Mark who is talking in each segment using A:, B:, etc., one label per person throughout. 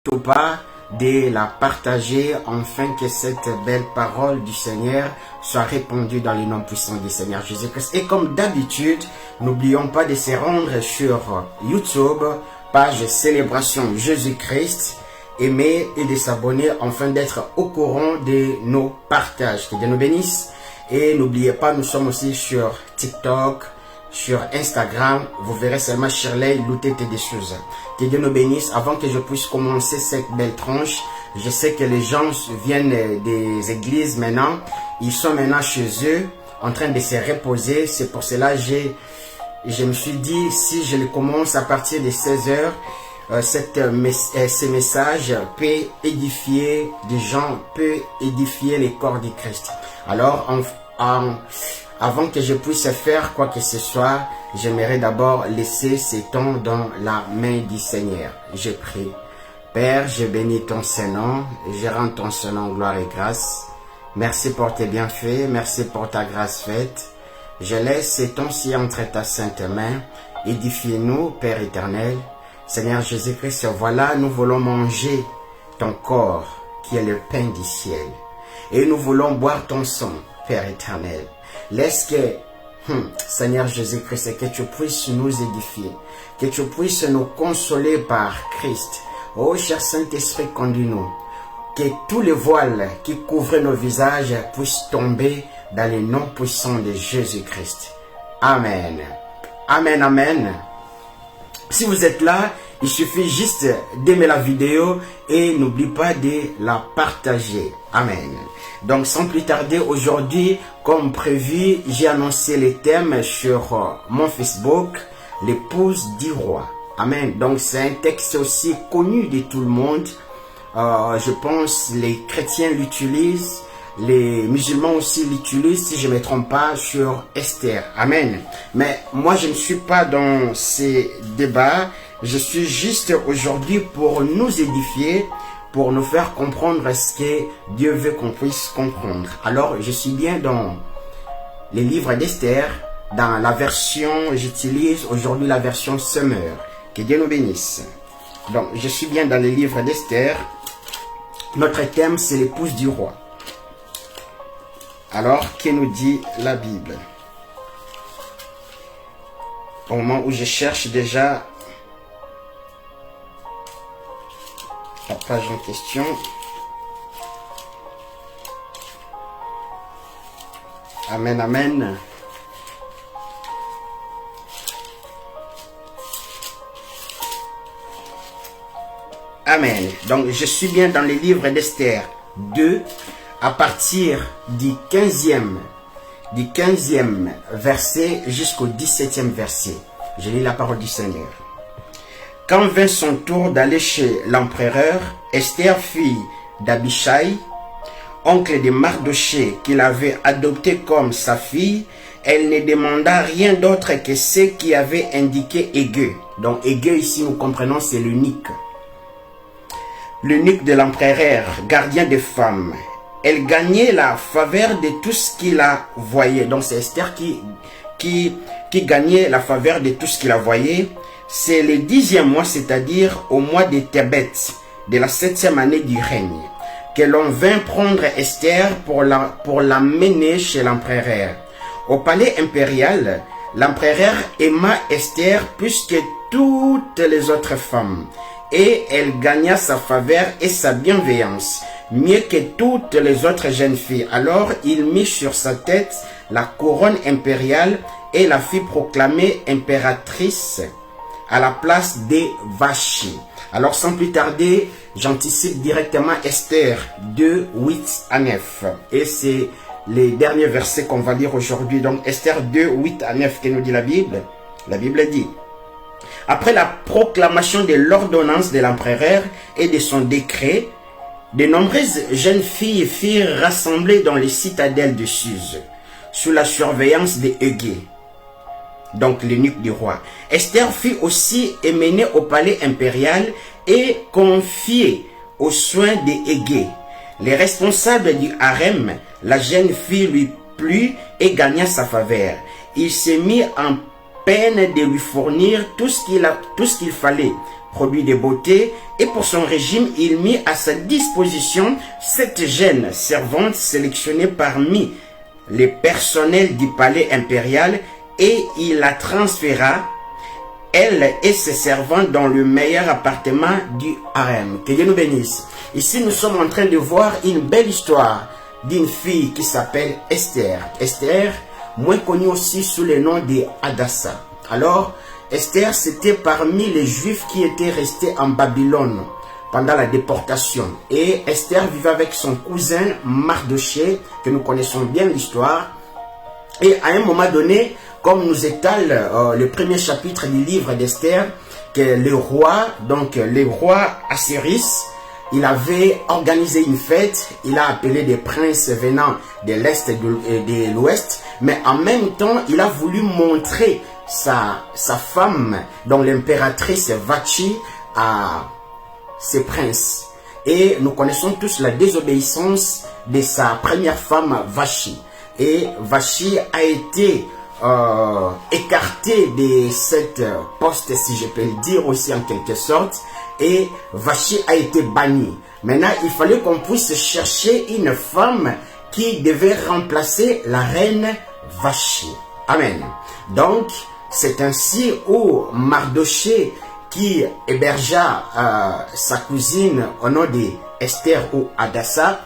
A: pas de la partager afin que cette belle parole du Seigneur soit répandue dans les noms puissants du Seigneur Jésus-Christ. Et comme d'habitude, n'oublions pas de se rendre sur YouTube, page Célébration Jésus-Christ, aimer et de s'abonner afin d'être au courant de nos partages. Que Dieu nous bénisse. Et n'oubliez pas, nous sommes aussi sur TikTok, sur Instagram. Vous verrez seulement Shirley Loutete des choses. Que Dieu nous bénisse. Avant que je puisse commencer cette belle tranche, je sais que les gens viennent des églises maintenant. Ils sont maintenant chez eux, en train de se reposer. C'est pour cela que je me suis dit, si je le commence à partir de 16h, ces messages peuvent édifier des gens, peuvent édifier les corps du Christ. Alors, avant que je puisse faire quoi que ce soit, j'aimerais d'abord laisser ces temps dans la main du Seigneur. Je prie. Père, je bénis ton Saint-Nom, je rends ton Saint-Nom gloire et grâce. Merci pour tes bienfaits, merci pour ta grâce faite. Je laisse ces temps-ci entre ta sainte main. Édifie-nous, Père éternel. Seigneur Jésus-Christ, voilà, nous voulons manger ton corps, qui est le pain du ciel. Et nous voulons boire ton sang, Père éternel. Laisse que, Seigneur Jésus-Christ, que tu puisses nous édifier, que tu puisses nous consoler par Christ. Oh, cher Saint-Esprit, conduis-nous. Que tous les voiles qui couvrent nos visages puissent tomber dans les noms puissants de Jésus-Christ. Amen. Amen, amen. Si vous êtes là, il suffit juste d'aimer la vidéo et n'oublie pas de la partager. Amen. Donc sans plus tarder, aujourd'hui, comme prévu, j'ai annoncé les thèmes sur mon Facebook, l'épouse du roi. Amen. Donc c'est un texte aussi connu de tout le monde. Je pense les chrétiens l'utilisent. Les musulmans aussi l'utilisent, si je ne me trompe pas, sur Esther. Amen. Mais moi, je ne suis pas dans ces débats. Je suis juste aujourd'hui pour nous édifier, pour nous faire comprendre ce que Dieu veut qu'on puisse comprendre. Alors, je suis bien dans les livres d'Esther, dans la version, j'utilise aujourd'hui la version Summer. Que Dieu nous bénisse. Donc, je suis bien dans les livres d'Esther. Notre thème, c'est l'épouse du roi. Alors, que nous dit la Bible? Au moment où je cherche déjà la page en question. Amen, amen. Amen. Donc, je suis bien dans les livres d'Esther 2, à partir du 15e verset jusqu'au 17e verset. Je lis la parole du Seigneur. Quand vint son tour d'aller chez l'empereur, Esther, fille d'Abishai, oncle de Mardoché, qu'il avait adopté comme sa fille, elle ne demanda rien d'autre que ce qui avait indiqué Hegai. Donc Hegai ici nous comprenons c'est l'eunuque. L'eunuque de l'empereur, gardien des femmes. Elle gagnait la faveur de tout ce qu'il la voyait. Donc c'est Esther qui gagnait la faveur de tout ce qu'il la voyait. C'est le 10e mois, c'est-à-dire au mois de Tébet, de la 7e année du règne, que l'on vint prendre Esther pour la mener chez l'empereur. Au palais impérial, l'empereur aima Esther plus que toutes les autres femmes, et elle gagna sa faveur et sa bienveillance, mieux que toutes les autres jeunes filles. Alors il mit sur sa tête la couronne impériale et la fit proclamer impératrice à la place des Vachi. Alors sans plus tarder, j'anticipe directement Esther 2, 8 à 9. Et c'est les derniers versets qu'on va lire aujourd'hui. Donc Esther 2, 8 à 9, que nous dit la Bible? La Bible dit: après la proclamation de l'ordonnance de l'empereur et de son décret, de nombreuses jeunes filles furent rassemblées dans les citadelles de Suse, sous la surveillance de Hegai, donc l'eunuque du roi. Esther fut aussi emmenée au palais impérial et confiée aux soins de Hegai. Les responsables du harem, la jeune fille lui plut et gagna sa faveur. Il s'est mis en peine de lui fournir tout ce qu'il fallait produits de beauté, et pour son régime, il mit à sa disposition 7 jeunes servantes sélectionnées parmi les personnels du palais impérial, et il la transféra, elle et ses servantes, dans le meilleur appartement du harem. Que Dieu nous bénisse. Ici, nous sommes en train de voir une belle histoire d'une fille qui s'appelle Esther. Esther, moins connue aussi sous le nom de Hadassah. Alors, Esther, c'était parmi les Juifs qui étaient restés en Babylone pendant la déportation. Et Esther vivait avec son cousin Mardochée, que nous connaissons bien l'histoire. Et à un moment donné, comme nous étale le premier chapitre du livre d'Esther, que le roi Assyris, il avait organisé une fête, il a appelé des princes venant de l'Est et de l'Ouest, mais en même temps, il a voulu montrer sa femme, dont l'impératrice Vachi, à ses princes. Et nous connaissons tous la désobéissance de sa première femme, Vachi. Et Vachi a été écarté de cette poste, si je peux le dire aussi en quelque sorte, et Vachi a été banni. Maintenant, il fallait qu'on puisse chercher une femme qui devait remplacer la reine Vachi. Amen. Donc, c'est ainsi où Mardochée, qui hébergea sa cousine au nom de Esther ou Hadassah,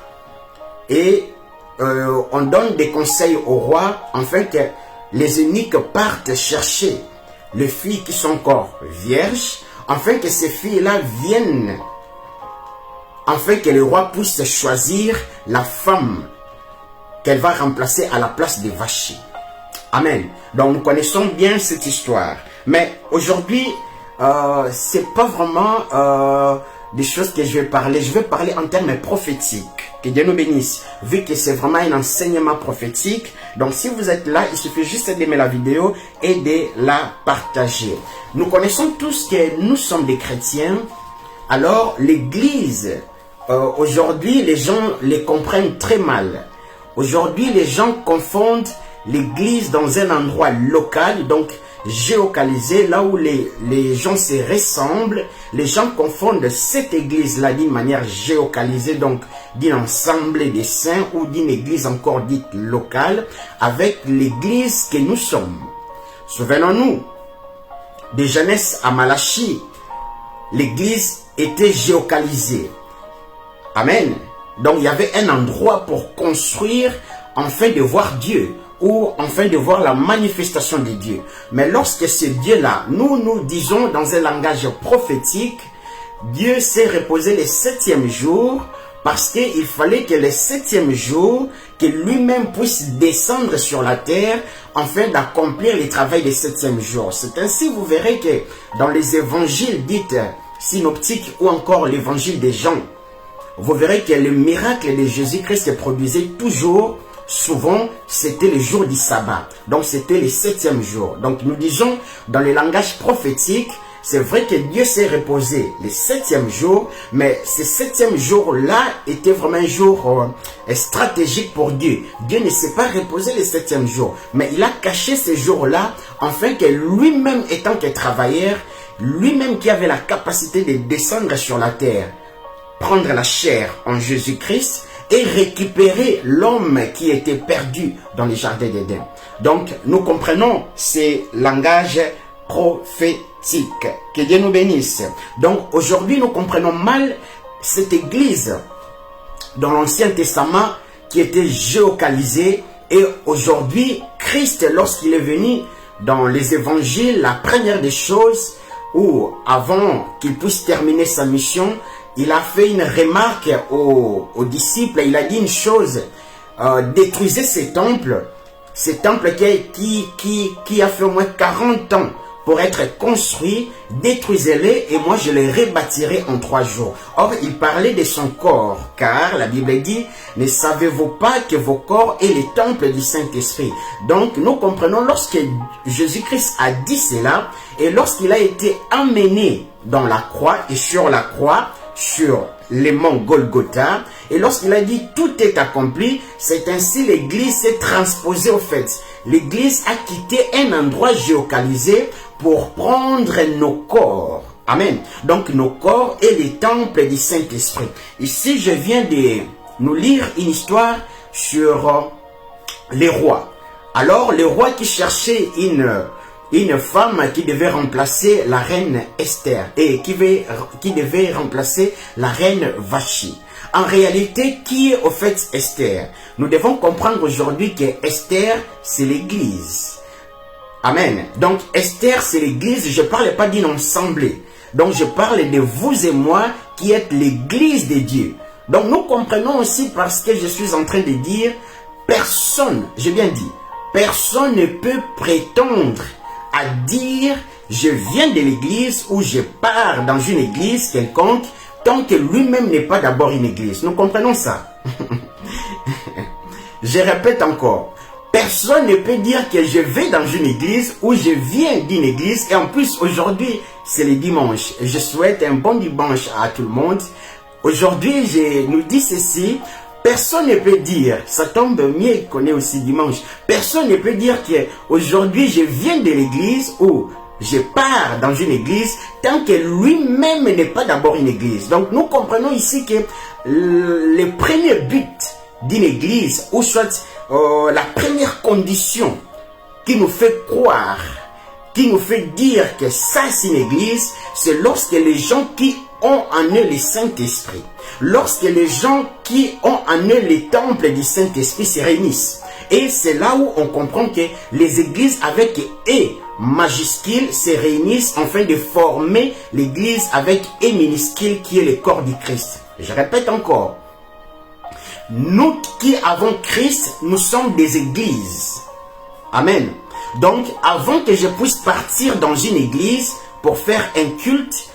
A: et on donne des conseils au roi, afin que les eunuques partent chercher les filles qui sont encore vierges, afin que ces filles-là viennent, afin que le roi puisse choisir la femme qu'elle va remplacer à la place de Vachi. Amen. Donc nous connaissons bien cette histoire. Mais aujourd'hui, c'est pas vraiment des choses que je vais parler. Je vais parler en termes prophétiques. Que Dieu nous bénisse. Vu que c'est vraiment un enseignement prophétique. Donc si vous êtes là, il suffit juste d'aimer la vidéo et de la partager. Nous connaissons tous que nous sommes des chrétiens. Alors l'église, aujourd'hui les gens les comprennent très mal. Aujourd'hui les gens confondent l'église dans un endroit local, donc géocalisé, là où les gens se ressemblent. Les gens confondent cette église-là d'une manière géocalisée, donc d'un ensemble des saints, ou d'une église encore dite locale, avec l'église que nous sommes. Souvenons-nous, de Genèse à Malachie, l'église était géocalisée. Amen. Donc il y avait un endroit pour construire, afin de voir Dieu, ou enfin de voir la manifestation de Dieu. Mais lorsque ce Dieu-là, nous disons dans un langage prophétique, Dieu s'est reposé le 7e jour, parce qu'il fallait que le 7e jour, que lui-même puisse descendre sur la terre, afin d'accomplir le travail du 7e jour. C'est ainsi, vous verrez que dans les évangiles dites synoptiques, ou encore l'évangile des Jean, vous verrez que le miracle de Jésus-Christ se produisait toujours. Souvent, c'était le jour du sabbat. Donc, c'était le 7e jour. Donc, nous disons, dans le langage prophétique, c'est vrai que Dieu s'est reposé le 7e jour, mais ce 7e jour-là était vraiment un jour stratégique pour Dieu. Dieu ne s'est pas reposé le 7e jour, mais il a caché ce jour-là, afin que lui-même, étant que travailleur, lui-même qui avait la capacité de descendre sur la terre, prendre la chair en Jésus-Christ, et récupérer l'homme qui était perdu dans les jardins d'Éden. Donc, nous comprenons ces langages prophétiques. Que Dieu nous bénisse. Donc, aujourd'hui, nous comprenons mal cette église dans l'Ancien Testament qui était géocalisée. Et aujourd'hui, Christ, lorsqu'il est venu dans les évangiles, la première des choses, où avant qu'il puisse terminer sa mission, il a fait une remarque aux disciples. Il a dit une chose: détruisez ces temples qui a fait au moins 40 ans pour être construits, détruisez-les et moi je les rebâtirai en 3 jours. Or, il parlait de son corps, car la Bible dit: ne savez-vous pas que vos corps est le temple du Saint-Esprit? Donc, nous comprenons, lorsque Jésus-Christ a dit cela, et lorsqu'il a été amené dans la croix et sur la croix, sur les monts Golgotha, et lorsqu'il a dit tout est accompli, c'est ainsi l'église s'est transposée au fait. L'église a quitté un endroit géocalisé pour prendre nos corps Amen. Donc nos corps est le temple du Saint-Esprit. Ici, je viens de nous lire une histoire sur les rois. Alors, le roi qui cherchait une femme qui devait remplacer la reine Esther et qui devait remplacer la reine Vachi. En réalité, qui est au fait Esther? Nous devons comprendre aujourd'hui que Esther, c'est l'Église. Amen. Donc, Esther, c'est l'Église. Je ne parle pas d'une assemblée. Donc, je parle de vous et moi qui êtes l'Église de Dieu. Donc, nous comprenons aussi parce que je suis en train de dire, personne, j'ai bien dit, personne ne peut prétendre à dire, je viens de l'Église ou je pars dans une Église quelconque, tant que lui-même n'est pas d'abord une Église. Nous comprenons ça. Je répète encore. Personne ne peut dire que je vais dans une église ou je viens d'une église. Et en plus, aujourd'hui, c'est le dimanche. Je souhaite un bon dimanche à tout le monde. Aujourd'hui, je nous dis ceci. Personne ne peut dire, ça tombe mieux qu'on est aussi dimanche. Personne ne peut dire que aujourd'hui je viens de l'église ou je pars dans une église tant que lui-même n'est pas d'abord une église. Donc nous comprenons ici que le premier but d'une église, ou soit la première condition qui nous fait croire, qui nous fait dire que ça c'est une église, c'est lorsque les gens qui ont en eux le Saint-Esprit, lorsque les gens qui ont en eux le temple du Saint-Esprit se réunissent. Et c'est là où on comprend que les églises avec E majuscule se réunissent afin de former l'église avec E minuscule qui est le corps du Christ. Je répète encore. Nous qui avons Christ, nous sommes des églises. Amen. Donc, avant que je puisse partir dans une église pour faire un culte,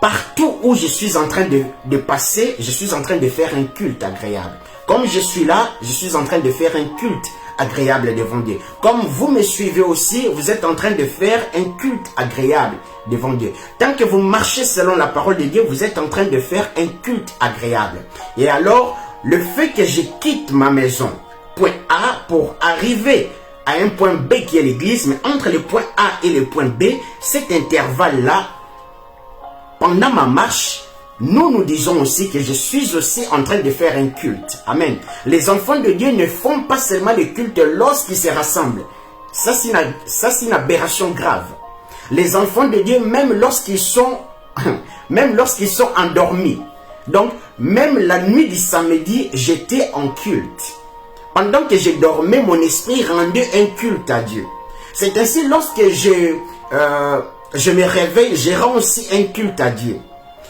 A: partout où je suis en train de passer, je suis en train de faire un culte agréable. Comme je suis là, je suis en train de faire un culte agréable devant Dieu. Comme vous me suivez aussi, vous êtes en train de faire un culte agréable devant Dieu. Tant que vous marchez selon la parole de Dieu, vous êtes en train de faire un culte agréable. Et alors, le fait que je quitte ma maison, point A, pour arriver à un point B qui est l'église, mais entre le point A et le point B, cet intervalle-là, pendant ma marche, nous disons aussi que je suis aussi en train de faire un culte. Amen. Les enfants de Dieu ne font pas seulement le culte lorsqu'ils se rassemblent. Ça, c'est une aberration grave. Les enfants de Dieu, même lorsqu'ils sont endormis. Donc, même la nuit du samedi, j'étais en culte. Pendant que je dormais, mon esprit rendait un culte à Dieu. C'est ainsi, lorsque je me réveille, je rends aussi un culte à Dieu.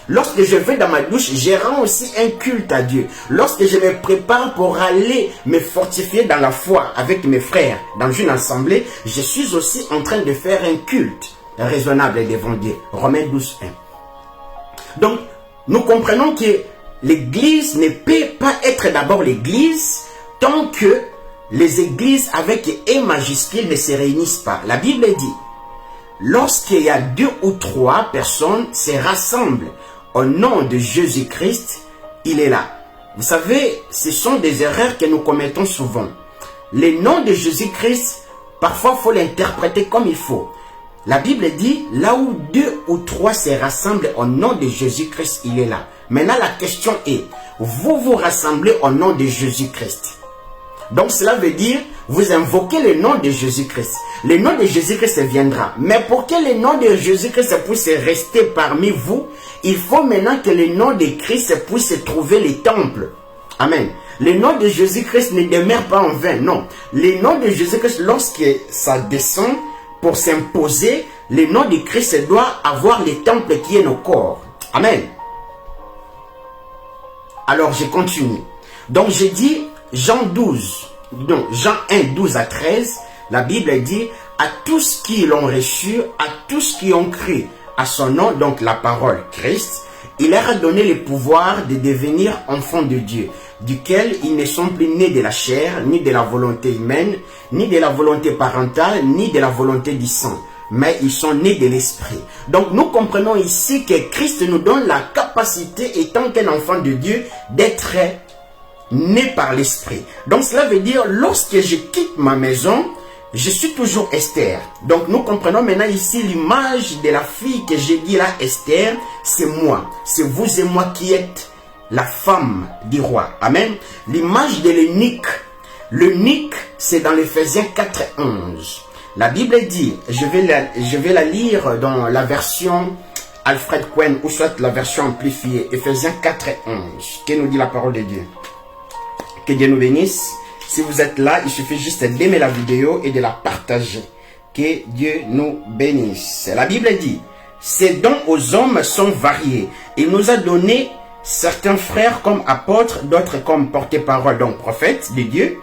A: Lorsque je vais dans ma douche, je rends aussi un culte à Dieu. Lorsque je me prépare pour aller me fortifier dans la foi avec mes frères dans une assemblée, je suis aussi en train de faire un culte raisonnable devant Dieu. Romains 12, 1. Donc, nous comprenons que l'église ne peut pas être d'abord l'église tant que les églises avec E majuscule ne se réunissent pas. La Bible dit, lorsqu'il y a 2 ou 3 personnes se rassemblent au nom de Jésus-Christ, il est là. Vous savez, ce sont des erreurs que nous commettons souvent. Le nom de Jésus-Christ, parfois il faut l'interpréter comme il faut. La Bible dit, là où 2 ou 3 se rassemblent au nom de Jésus-Christ, il est là. Maintenant, la question est, vous vous rassemblez au nom de Jésus-Christ. Donc, cela veut dire, vous invoquez le nom de Jésus-Christ. Le nom de Jésus-Christ viendra. Mais pour que le nom de Jésus-Christ puisse rester parmi vous, il faut maintenant que le nom de Christ puisse trouver les temples. Amen. Le nom de Jésus-Christ ne demeure pas en vain, non. Le nom de Jésus-Christ, lorsque ça descend, pour s'imposer, le nom de Christ doit avoir les temples qui est nos corps. Amen. Alors, je continue. Donc, j'ai dit, Jean 1, 12 à 13, la Bible dit, à tous qui l'ont reçu, à tous qui ont cru à son nom, donc la parole Christ, il leur a donné le pouvoir de devenir enfants de Dieu, duquel ils ne sont plus nés de la chair, ni de la volonté humaine, ni de la volonté parentale, ni de la volonté du sang, mais ils sont nés de l'esprit. Donc nous comprenons ici que Christ nous donne la capacité, étant qu'un enfant de Dieu, d'être né par l'esprit. Donc cela veut dire, lorsque je quitte ma maison, je suis toujours Esther. Donc nous comprenons maintenant ici l'image de la fille que j'ai dit là, Esther, c'est moi. C'est vous et moi qui êtes la femme du roi. Amen. L'image de l'eunuque. L'eunuque, c'est dans l'Éphésiens 4:11. La Bible dit, je vais la lire dans la version Alfred Cohen, ou soit la version amplifiée, Éphésiens 4:11. Que nous dit la parole de Dieu? Que Dieu nous bénisse. Si vous êtes là, il suffit juste d'aimer la vidéo et de la partager. Que Dieu nous bénisse. La Bible dit, ces dons aux hommes sont variés. Il nous a donné certains frères comme apôtres, d'autres comme porte-parole, donc prophètes de Dieu,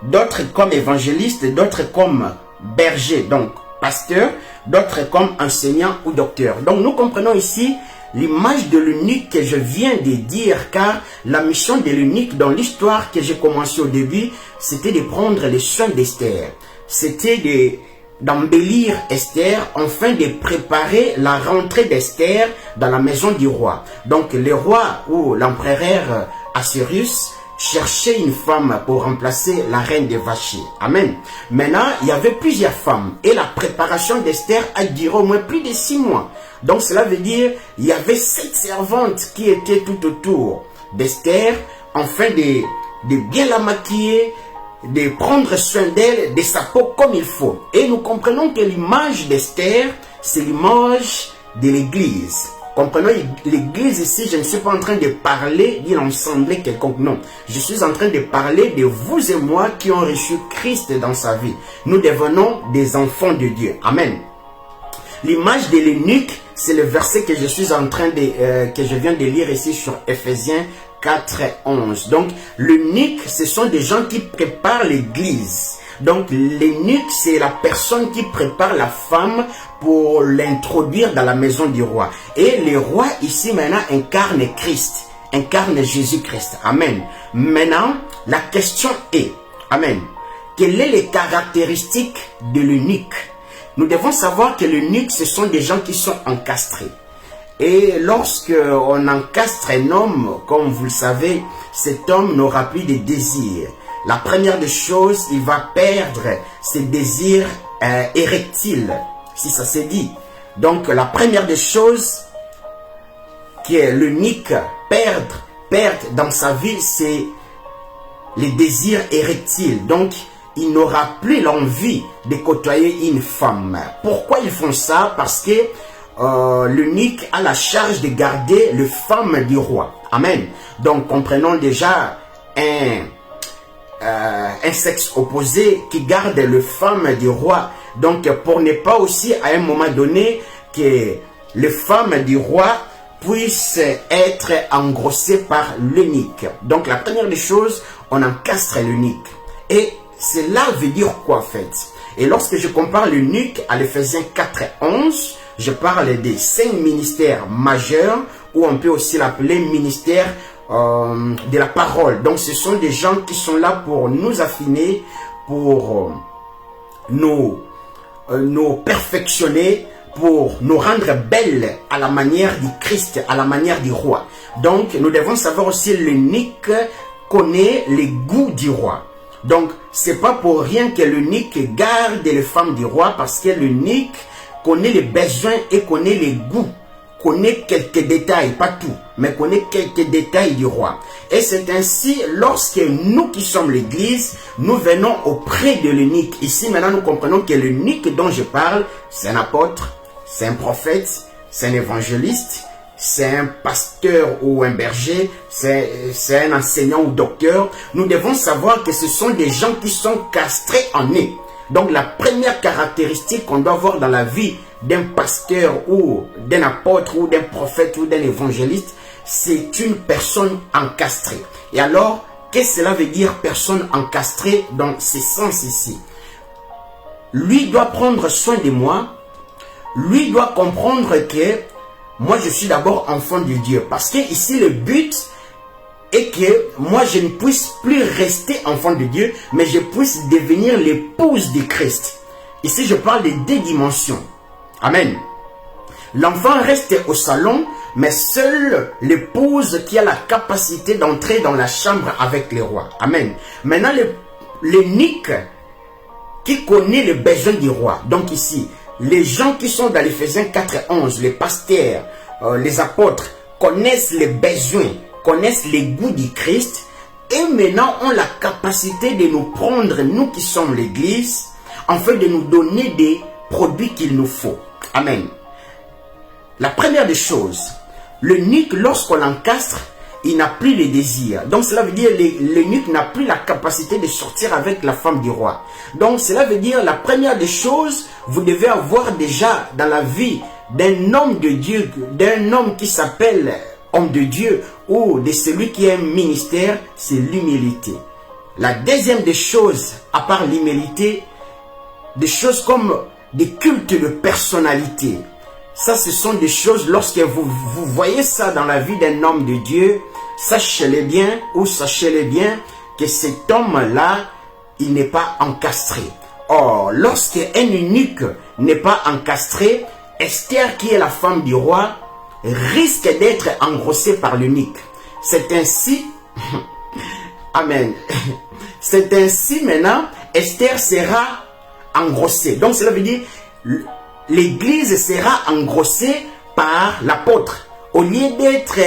A: d'autres comme évangélistes, d'autres comme bergers, donc pasteurs, d'autres comme enseignants ou docteurs. Donc nous comprenons ici l'image de l'eunuque que je viens de dire, car la mission de l'eunuque dans l'histoire que j'ai commencé au début, c'était de prendre les soins d'Esther. C'était d'embellir Esther, afin de préparer la rentrée d'Esther dans la maison du roi. Donc le roi ou l'empereur Assuérus cherchait une femme pour remplacer la reine de Vashti. Amen. Maintenant, il y avait plusieurs femmes et la préparation d'Esther a duré au moins plus de 6 mois. Donc cela veut dire il y avait 7 servantes qui étaient tout autour d'Esther, afin de bien la maquiller, de prendre soin d'elle, de sa peau comme il faut. Et nous comprenons que l'image d'Esther, c'est l'image de l'Église. Comprenons l'Église ici, je ne suis pas en train de parler d'une assemblée quelconque, non. Je suis en train de parler de vous et moi qui ont reçu Christ dans sa vie. Nous devenons des enfants de Dieu. Amen. L'image de l'eunuque, c'est le verset que je suis en train de, que je viens de lire ici sur Éphésiens 4:11. Donc, l'eunuque, ce sont des gens qui préparent l'Église. Donc, l'eunuque, c'est la personne qui prépare la femme pour l'introduire dans la maison du roi. Et le roi, ici, maintenant, incarne Christ, incarne Jésus-Christ. Amen. Maintenant, la question est, amen, quelles sont les caractéristiques de l'eunuque? Nous devons savoir que l'eunuque, ce sont des gens qui sont encastrés. Et lorsque on encastre un homme, comme vous le savez, cet homme n'aura plus de désirs. La première des choses, il va perdre ses désirs érectiles, si ça se dit. Donc la première des choses que l'eunuque perd dans sa vie, c'est les désirs érectiles. Donc il n'aura plus l'envie de côtoyer une femme. Pourquoi ils font ça? Parce que l'eunuque a la charge de garder les femmes du roi. Amen. Donc comprenons déjà un sexe opposé qui garde les femmes du roi. Donc pour ne pas aussi à un moment donné que les femmes du roi puissent être engrossées par l'eunuque. Donc la première des choses, on encastre l'eunuque. Et cela veut dire quoi en fait? Et lorsque je compare l'eunuque à l'Éphésiens 4:11, je parle des 5 ministères majeurs, ou on peut aussi l'appeler ministère de la parole. Donc ce sont des gens qui sont là pour nous affiner, pour nous perfectionner, pour nous rendre belles à la manière du Christ, à la manière du roi. Donc nous devons savoir aussi l'eunuque connaît les goûts du roi. Donc c'est pas pour rien que l'eunuque garde les femmes du roi, parce que l'eunuque connaît les besoins et connaît les goûts, connaît quelques détails, pas tout, mais connaît quelques détails du roi. Et c'est ainsi, lorsque nous qui sommes l'Église, nous venons auprès de l'eunuque. Ici maintenant nous comprenons que l'eunuque dont je parle, c'est un apôtre, c'est un prophète, c'est un évangéliste, c'est un pasteur ou un berger, c'est un enseignant ou docteur. Nous devons savoir que ce sont des gens qui sont castrés en eux. Donc la première caractéristique qu'on doit avoir dans la vie d'un pasteur ou d'un apôtre ou d'un prophète ou d'un évangéliste, c'est une personne encastrée. Et alors, qu'est-ce que cela veut dire personne encastrée dans ce sens ici? Lui doit prendre soin de moi, lui doit comprendre que moi je suis d'abord enfant de Dieu. Parce que ici le but et que moi je ne puisse plus rester enfant de Dieu, mais je puisse devenir l'épouse de Christ. Ici je parle de 2 dimensions. Amen. L'enfant reste au salon, mais seule l'épouse qui a la capacité d'entrer dans la chambre avec le roi. Amen. Maintenant l'eunuque qui connaît le besoin du roi. Donc ici, les gens qui sont dans l'Éphésiens 4:11, les pasteurs, les apôtres, connaissent les besoins, connaissent les goûts du Christ, et maintenant ont la capacité de nous prendre, nous qui sommes l'Église, afin de nous donner des produits qu'il nous faut. Amen. La première des choses, l'eunuque, lorsqu'on l'encastre, il n'a plus le désir. Donc cela veut dire l'eunuque n'a plus la capacité de sortir avec la femme du roi. Donc cela veut dire la première des choses, vous devez avoir déjà dans la vie d'un homme de Dieu, d'un homme qui s'appelle homme de Dieu ou de celui qui a un ministère, c'est l'humilité. La deuxième des choses, à part l'humilité, des choses comme des cultes de personnalité. Ça, ce sont des choses, lorsque vous voyez ça dans la vie d'un homme de Dieu, sachez-le bien ou sachez-le bien que cet homme-là, il n'est pas encastré. Or, lorsqu'un eunuque n'est pas encastré, Esther, qui est la femme du roi, risque d'être engrossée par l'eunuque. C'est ainsi, amen, c'est ainsi maintenant, Esther sera engrossée. Donc cela veut dire, l'Église sera engrossée par l'apôtre, au lieu d'être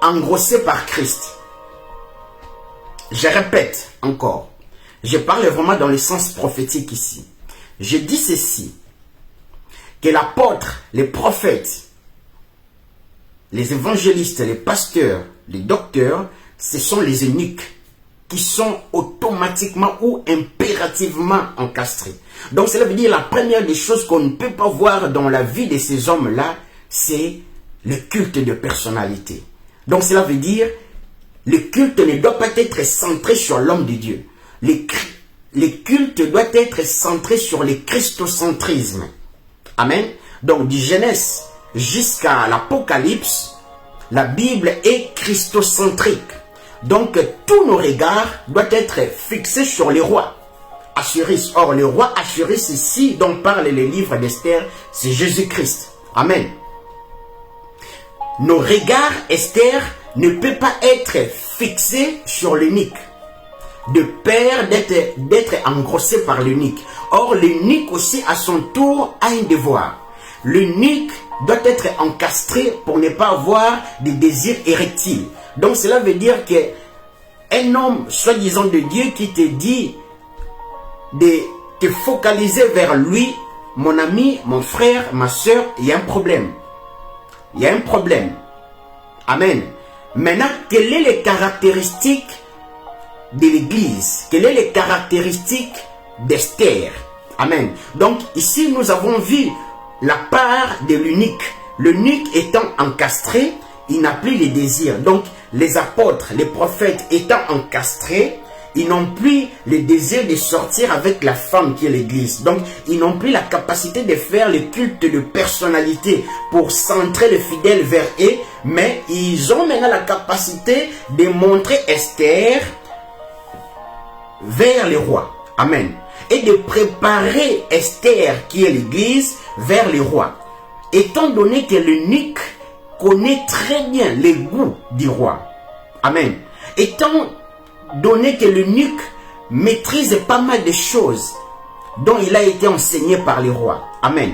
A: engrossée par Christ. Je répète encore, je parle vraiment dans le sens prophétique ici. Je dis ceci, que l'apôtre, les prophètes, les évangélistes, les pasteurs, les docteurs, ce sont les eunuques qui sont automatiquement ou impérativement encastrés. Donc cela veut dire la première des choses qu'on ne peut pas voir dans la vie de ces hommes-là, c'est le culte de personnalité. Donc cela veut dire le culte ne doit pas être centré sur l'homme de Dieu. Le culte doit être centré sur le christocentrisme. Amen. Donc du Genèse jusqu'à l'Apocalypse, la Bible est christocentrique. Donc tous nos regards doivent être fixés sur les rois. Assuris. Or le roi Assuris ici dont parle le livre d'Esther, c'est Jésus-Christ. Amen. Nos regards, Esther, ne peut pas être fixés sur l'eunuque, de peur d'être engrossé par l'eunuque. Or l'eunuque aussi à son tour a un devoir. L'eunuque doit être encastré pour ne pas avoir des désirs érectiles. Donc cela veut dire qu'un homme soi-disant de Dieu qui te dit de te focaliser vers lui, mon ami, mon frère, ma soeur, il y a un problème. Il y a un problème. Amen. Maintenant, quelles sont les caractéristiques de l'Église? Quelles sont les caractéristiques d'Esther? Amen. Donc ici, nous avons vu la part de l'eunuque. L'eunuque étant encastré, il n'a plus les désirs. Donc les apôtres, les prophètes étant encastrés, ils n'ont plus le désir de sortir avec la femme qui est l'Église. Donc, ils n'ont plus la capacité de faire le culte de personnalité pour centrer les fidèles vers eux. Mais ils ont maintenant la capacité de montrer Esther vers les rois. Amen. Et de préparer Esther, qui est l'Église, vers les rois. Étant donné que l'eunuque connaît très bien les goûts du roi. Amen. Étant donné que l'eunuque maîtrise pas mal de choses dont il a été enseigné par les rois. Amen.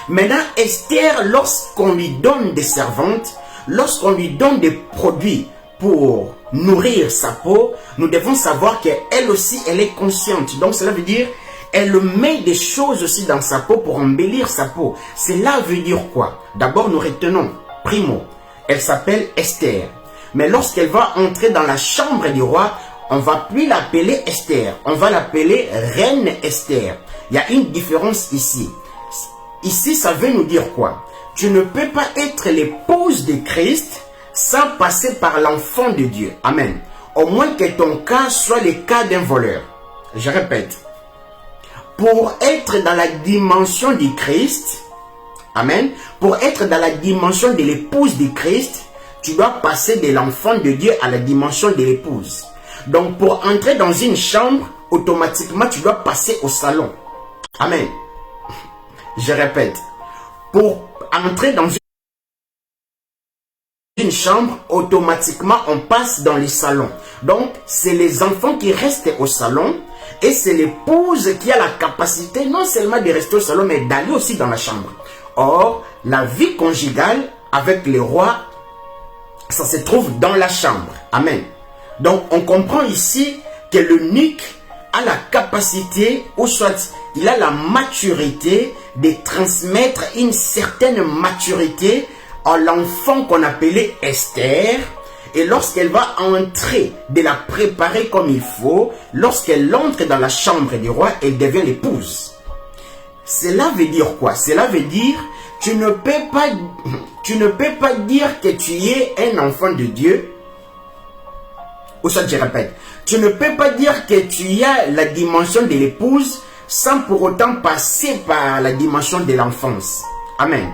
A: Maintenant, Esther, lorsqu'on lui donne des servantes, lorsqu'on lui donne des produits pour nourrir sa peau, nous devons savoir qu'elle aussi, elle est consciente. Donc cela veut dire, elle met des choses aussi dans sa peau pour embellir sa peau. Cela veut dire quoi? D'abord, nous retenons, primo, elle s'appelle Esther. Mais lorsqu'elle va entrer dans la chambre du roi, on ne va plus l'appeler Esther. On va l'appeler Reine Esther. Il y a une différence ici. Ici, ça veut nous dire quoi? Tu ne peux pas être l'épouse de Christ sans passer par l'enfant de Dieu. Amen. Au moins que ton cas soit le cas d'un voleur. Je répète. Pour être dans la dimension du Christ, amen, pour être dans la dimension de l'épouse du Christ, tu dois passer de l'enfant de Dieu à la dimension de l'épouse. Donc, pour entrer dans une chambre, automatiquement, tu dois passer au salon. Amen. Je répète. Pour entrer dans une chambre, automatiquement, on passe dans les salons. Donc, c'est les enfants qui restent au salon Et c'est l'épouse qui a la capacité non seulement de rester au salon, mais d'aller aussi dans la chambre. Or, la vie conjugale avec le roi, ça se trouve dans la chambre. Amen. Donc, on comprend ici que l'eunuque a la capacité, ou soit il a la maturité de transmettre une certaine maturité à l'enfant qu'on appelait Esther. Et lorsqu'elle va entrer, de la préparer comme il faut, lorsqu'elle entre dans la chambre du roi, elle devient l'épouse. Cela veut dire quoi? Cela veut dire, tu ne peux pas dire que tu es un enfant de Dieu. Ou ça, je répète, tu ne peux pas dire que tu as la dimension de l'épouse sans pour autant passer par la dimension de l'enfance. Amen.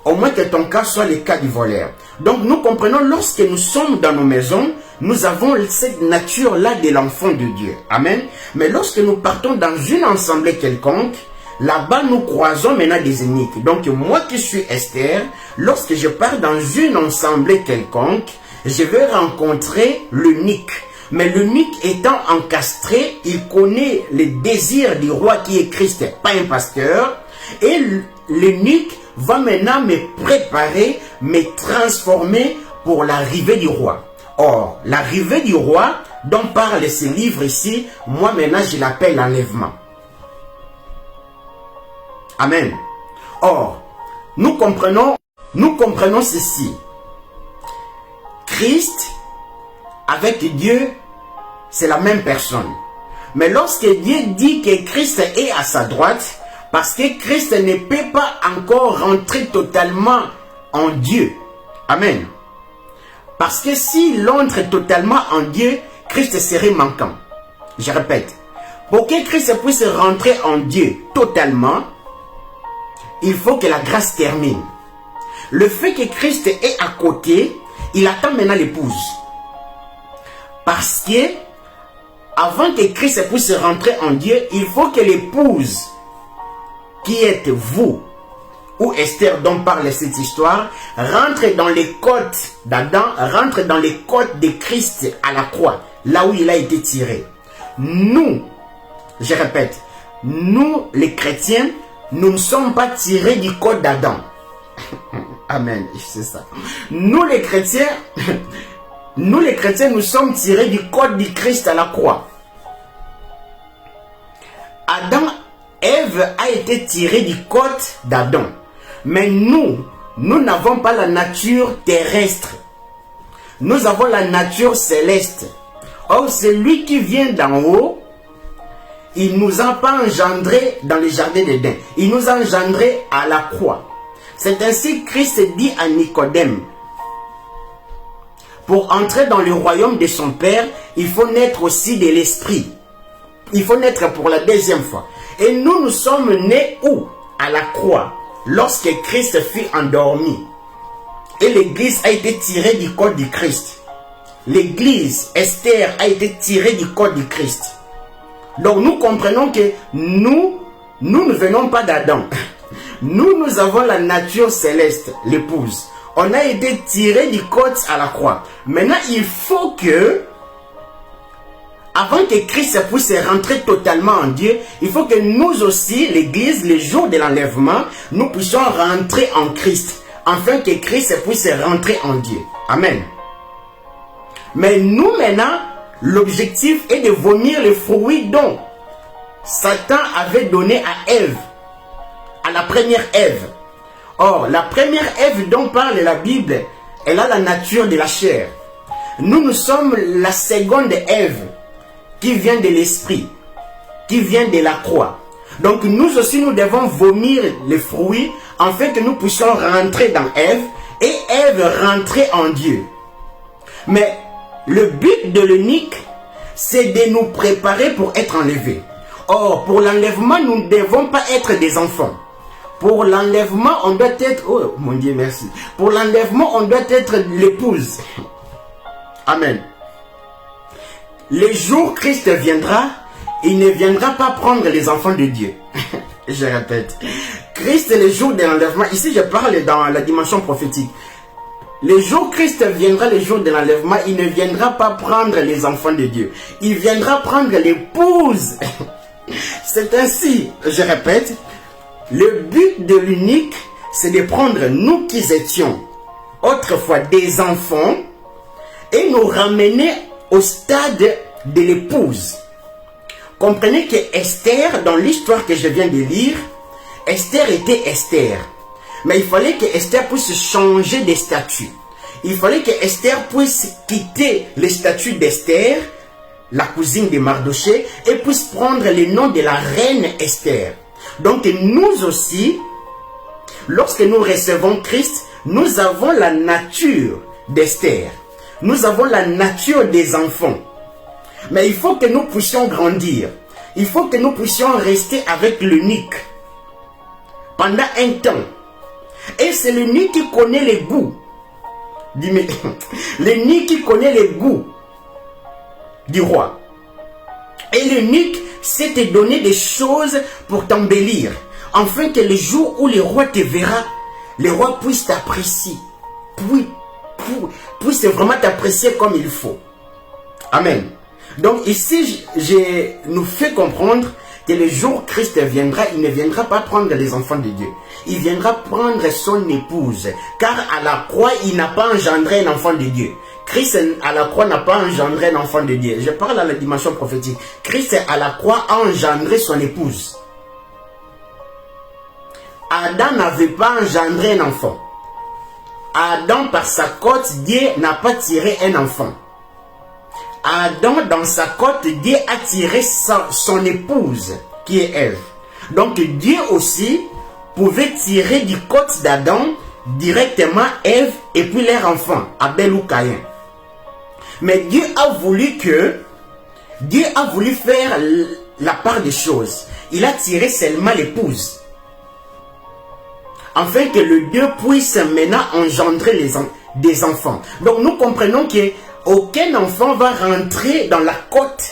A: Au moins que ton cas soit le cas du voleur. Donc nous comprenons, lorsque nous sommes dans nos maisons, nous avons cette nature-là de l'enfant de Dieu. Amen. Mais lorsque nous partons dans une assemblée quelconque, là-bas nous croisons maintenant des eunuques. Donc moi qui suis Esther, lorsque je pars dans une assemblée quelconque, je vais rencontrer l'eunuque. Mais l'eunuque étant encastré, il connaît les désirs du roi qui est Christ, pas un pasteur. Et l'eunuque va maintenant me préparer, me transformer pour l'arrivée du roi. Or, l'arrivée du roi dont parle ce livre ici, moi maintenant je l'appelle l'enlèvement. Amen. Or, nous comprenons ceci. Christ, avec Dieu, c'est la même personne. Mais lorsque Dieu dit que Christ est à sa droite, parce que Christ ne peut pas encore rentrer totalement en Dieu. Amen. Parce que s'il entre totalement en Dieu, Christ serait manquant. Je répète, pour que Christ puisse rentrer en Dieu totalement, il faut que la grâce termine. Le fait que Christ est à côté, il attend maintenant l'épouse. Parce que, avant que Christ puisse rentrer en Dieu, il faut que l'épouse, qui êtes vous, ou Esther dont parle cette histoire, rentre dans les côtes d'Adam, rentre dans les côtes de Christ à la croix, là où il a été tiré. Nous, je répète, nous les chrétiens, nous ne sommes pas tirés du côte d'Adam. Amen, c'est ça. Nous les chrétiens, nous sommes tirés du côte du Christ à la croix. Adam, Ève a été tirée du côte d'Adam. Mais nous n'avons pas la nature terrestre. Nous avons la nature céleste. Or, celui qui vient d'en haut, il ne nous a pas engendrés dans le jardin d'Éden. Il nous a engendrés à la croix. C'est ainsi que Christ dit à Nicodème, pour entrer dans le royaume de son Père, il faut naître aussi de l'Esprit. Il faut naître pour la deuxième fois. Et nous sommes nés où? À la croix, lorsque Christ fut endormi. Et l'Église a été tirée du corps du Christ. L'Église, Esther, a été tirée du corps du Christ. Donc nous comprenons que nous ne venons pas d'Adam. Nous avons la nature céleste, l'épouse. On a été tiré du côte à la croix. Maintenant, il faut que, avant que Christ puisse rentrer totalement en Dieu, il faut que nous aussi, l'Église, le jour de l'enlèvement, nous puissions rentrer en Christ, afin que Christ puisse rentrer en Dieu. Amen. Mais nous maintenant, l'objectif est de vomir les fruits dont Satan avait donné à Ève, à la première Ève. Or, la première Ève dont parle la Bible, elle a la nature de la chair. Nous sommes la seconde Ève qui vient de l'esprit, qui vient de la croix. Donc nous aussi, nous devons vomir les fruits afin que nous puissions rentrer dans Ève et Ève rentrer en Dieu. Mais le but de l'eunuque, c'est de nous préparer pour être enlevés. Or, pour l'enlèvement, nous ne devons pas être des enfants. Pour l'enlèvement, on doit être... Oh mon Dieu, merci. Pour l'enlèvement, on doit être l'épouse. Amen. Le jour Christ viendra, il ne viendra pas prendre les enfants de Dieu. Je répète. Christ, le jour de l'enlèvement, ici je parle dans la dimension prophétique. le jour où Christ viendra, le jour de l'enlèvement, il ne viendra pas prendre les enfants de Dieu. Il viendra prendre l'épouse. C'est ainsi, je répète, le but de l'unique, c'est de prendre nous qui étions autrefois des enfants et nous ramener au stade de l'épouse. Comprenez que Esther, dans l'histoire que je viens de lire, Esther était Esther. Mais il fallait que Esther puisse changer de statut. Il fallait que Esther puisse quitter le statut d'Esther, la cousine de Mardoché, et puisse prendre le nom de la reine Esther. Donc nous aussi, lorsque nous recevons Christ, nous avons la nature d'Esther. Nous avons la nature des enfants. Mais il faut que nous puissions grandir. Il faut que nous puissions rester avec l'unique pendant un temps. Et c'est l'unique qui connaît les goûts. L'unique qui connaît les goûts du roi. Et l'unique sait te donner des choses pour t'embellir. Afin que le jour où le roi te verra, le roi puisse t'apprécier. Puisse vraiment t'apprécier comme il faut. Amen. Donc ici, je nous fais comprendre que le jour où Christ viendra, il ne viendra pas prendre les enfants de Dieu. Il viendra prendre son épouse. Car à la croix, il n'a pas engendré un enfant de Dieu. Christ à la croix n'a pas engendré un enfant de Dieu. Je parle à la dimension prophétique. Christ à la croix a engendré son épouse. Adam n'avait pas engendré un enfant. Adam, par sa côte, Dieu n'a pas tiré un enfant. Adam, dans sa côte, Dieu a tiré son épouse, qui est Ève. Donc Dieu aussi pouvait tirer du côte d'Adam directement Ève et puis leur enfant, Abel ou Caïn. Mais Dieu a voulu faire la part des choses. Il a tiré seulement l'épouse. Afin que le Dieu puisse maintenant engendrer des enfants. Donc nous comprenons que aucun enfant va rentrer dans la côte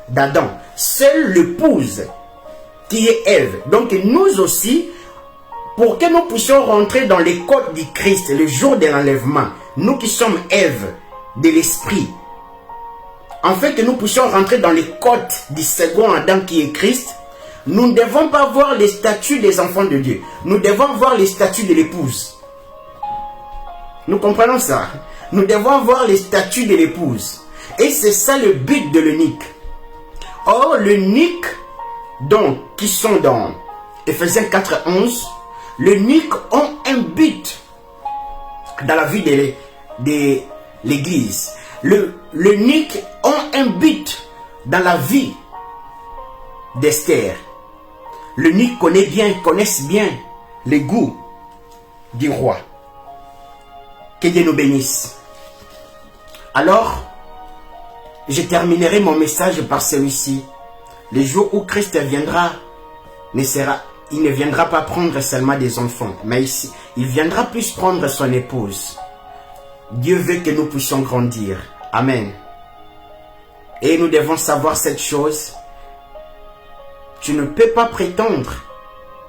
A: d'Adam. Seule l'épouse qui est Ève. Donc nous aussi, pour que nous puissions rentrer dans les côtes du Christ le jour de l'enlèvement, nous qui sommes Ève de l'esprit, afin que nous puissions rentrer dans les côtes du second Adam qui est Christ, nous ne devons pas voir les statuts des enfants de Dieu. Nous devons voir les statuts de l'épouse. Nous comprenons ça. Nous devons voir les statuts de l'épouse. Et c'est ça le but de l'unique. Or, l'unique, donc, qui sont dans Ephésiens 4:11, l'unique ont un but dans la vie de l'Église. L'unique ont un but dans la vie d'Esther. L'unique connaissent bien les goûts du roi. Que Dieu nous bénisse. Alors, je terminerai mon message par celui-ci. Le jour où Christ viendra, il ne viendra pas prendre seulement des enfants, mais il viendra plus prendre son épouse. Dieu veut que nous puissions grandir. Amen. Et nous devons savoir cette chose. Tu ne peux pas prétendre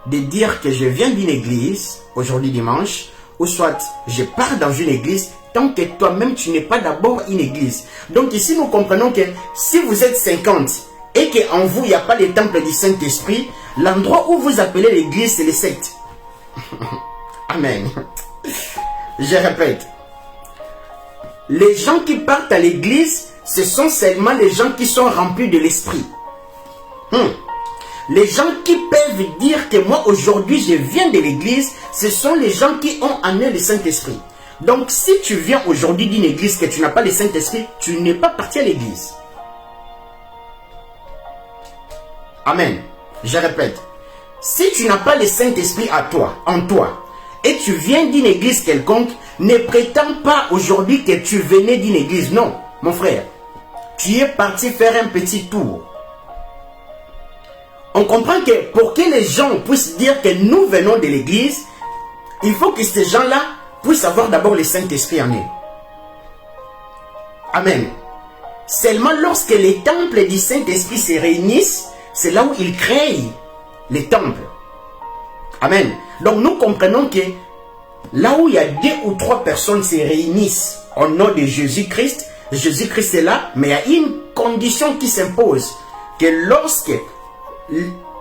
A: de dire que je viens d'une église, aujourd'hui dimanche, ou soit je pars dans une église, tant que toi-même tu n'es pas d'abord une église. Donc ici nous comprenons que si vous êtes 50 et qu'en vous il n'y a pas le temple du Saint-Esprit, l'endroit où vous appelez l'église c'est les sectes. Amen. Je répète. Les gens qui partent à l'église, ce sont seulement les gens qui sont remplis de l'esprit. Les gens qui peuvent dire que moi aujourd'hui je viens de l'église, ce sont les gens qui ont amené le Saint-Esprit. Donc si tu viens aujourd'hui d'une église que tu n'as pas le Saint-Esprit, tu n'es pas parti à l'église. Amen. Je répète. Si tu n'as pas le Saint-Esprit en toi, et tu viens d'une église quelconque, ne prétends pas aujourd'hui que tu venais d'une église. Non, mon frère. Tu es parti faire un petit tour. On comprend que pour que les gens puissent dire que nous venons de l'église, il faut que ces gens-là puissent avoir d'abord le Saint-Esprit en eux. Amen. Seulement lorsque les temples du Saint-Esprit se réunissent, c'est là où ils créent les temples. Amen. Donc nous comprenons que Là où il y a 2 ou 3 personnes se réunissent au nom de Jésus-Christ est là, mais il y a une condition qui s'impose, que lorsque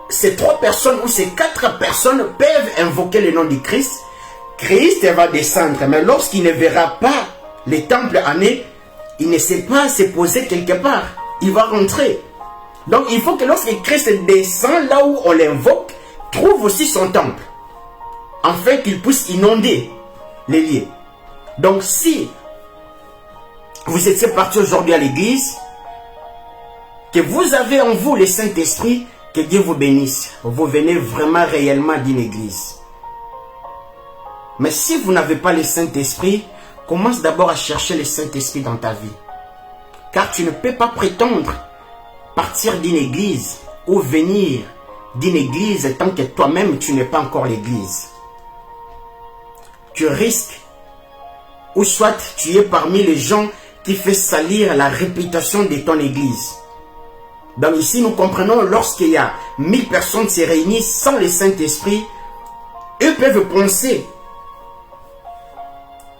A: ces 3 personnes ou ces 4 personnes peuvent invoquer le nom de Christ, Christ va descendre. Mais lorsqu'il ne verra pas les temples en eux, il ne sait pas se poser quelque part. Il va rentrer. Donc il faut que lorsque Christ descend là où on l'invoque, trouve aussi son temple, afin qu'il puisse inonder les lieux. Donc si vous étiez parti aujourd'hui à l'église, que vous avez en vous le Saint-Esprit, que Dieu vous bénisse. Vous venez vraiment réellement d'une église. Mais si vous n'avez pas le Saint-Esprit, commence d'abord à chercher le Saint-Esprit dans ta vie. Car tu ne peux pas prétendre partir d'une église ou venir d'une église tant que toi-même tu n'es pas encore l'église. Tu risques, ou soit tu es parmi les gens qui fait salir la réputation de ton église. Donc ici nous comprenons, lorsqu'il y a 1000 personnes se réunissent sans le Saint-Esprit, eux peuvent penser,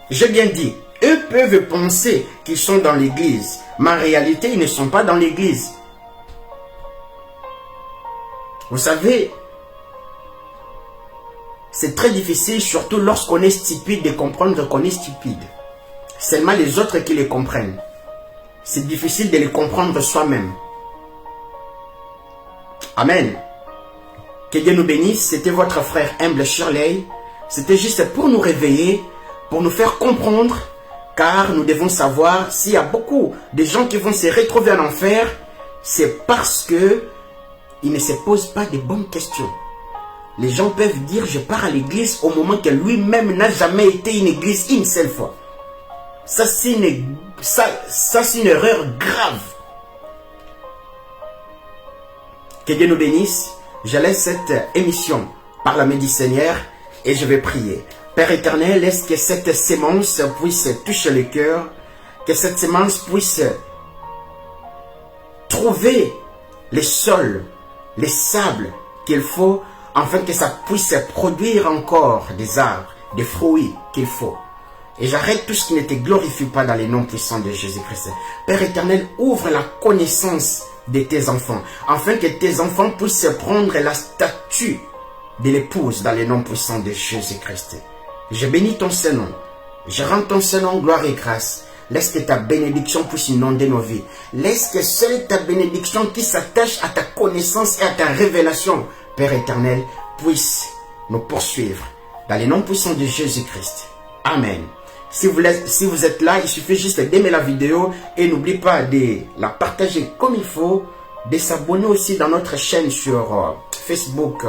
A: j'ai bien dit, eux peuvent penser qu'ils sont dans l'église, mais en réalité ils ne sont pas dans l'église. Vous savez, c'est très difficile, surtout lorsqu'on est stupide, de comprendre qu'on est stupide. Seulement les autres qui les comprennent. C'est difficile de les comprendre soi-même. Amen. Que Dieu nous bénisse. C'était votre frère humble Shirley. C'était juste pour nous réveiller, pour nous faire comprendre, car nous devons savoir, s'il y a beaucoup de gens qui vont se retrouver en enfer, c'est parce que ils ne se posent pas de bonnes questions. Les gens peuvent dire, je pars à l'église, au moment que lui-même n'a jamais été une église une seule fois. Ça, c'est une erreur grave. Que Dieu nous bénisse. Je laisse cette émission par la main du Seigneur et je vais prier. Père éternel, laisse que cette sémence puisse toucher le cœur, que cette sémence puisse trouver les sols, les sables qu'il faut, afin que ça puisse produire encore des arbres, des fruits qu'il faut. Et j'arrête tout ce qui ne te glorifie pas dans les noms puissants de Jésus-Christ. Père éternel, ouvre la connaissance de tes enfants, afin que tes enfants puissent prendre la statue de l'épouse dans les noms puissants de Jésus-Christ. Je bénis ton Saint-Nom. Je rends ton Saint-Nom gloire et grâce. Laisse que ta bénédiction puisse inonder nos vies. Laisse que seule ta bénédiction qui s'attache à ta connaissance et à ta révélation, Père éternel, puisse nous poursuivre dans les noms puissants de Jésus-Christ. Amen. Si vous êtes là, il suffit juste d'aimer la vidéo et n'oubliez pas de la partager comme il faut, de s'abonner aussi dans notre chaîne sur Facebook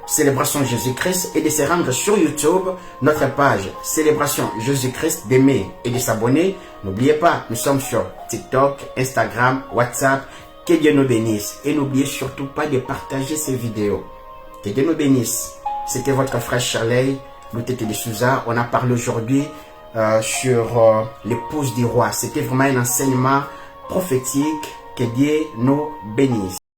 A: Célébration Jésus-Christ et de se rendre sur YouTube, notre page Célébration Jésus-Christ, d'aimer et de s'abonner. N'oubliez pas, nous sommes sur TikTok, Instagram, WhatsApp. Que Dieu nous bénisse et n'oubliez surtout pas de partager ces vidéos. Que Dieu nous bénisse. C'était votre frère Shirley, Loutete de Souza. On a parlé aujourd'hui sur l'épouse du roi. C'était vraiment un enseignement prophétique. Que Dieu nous bénisse.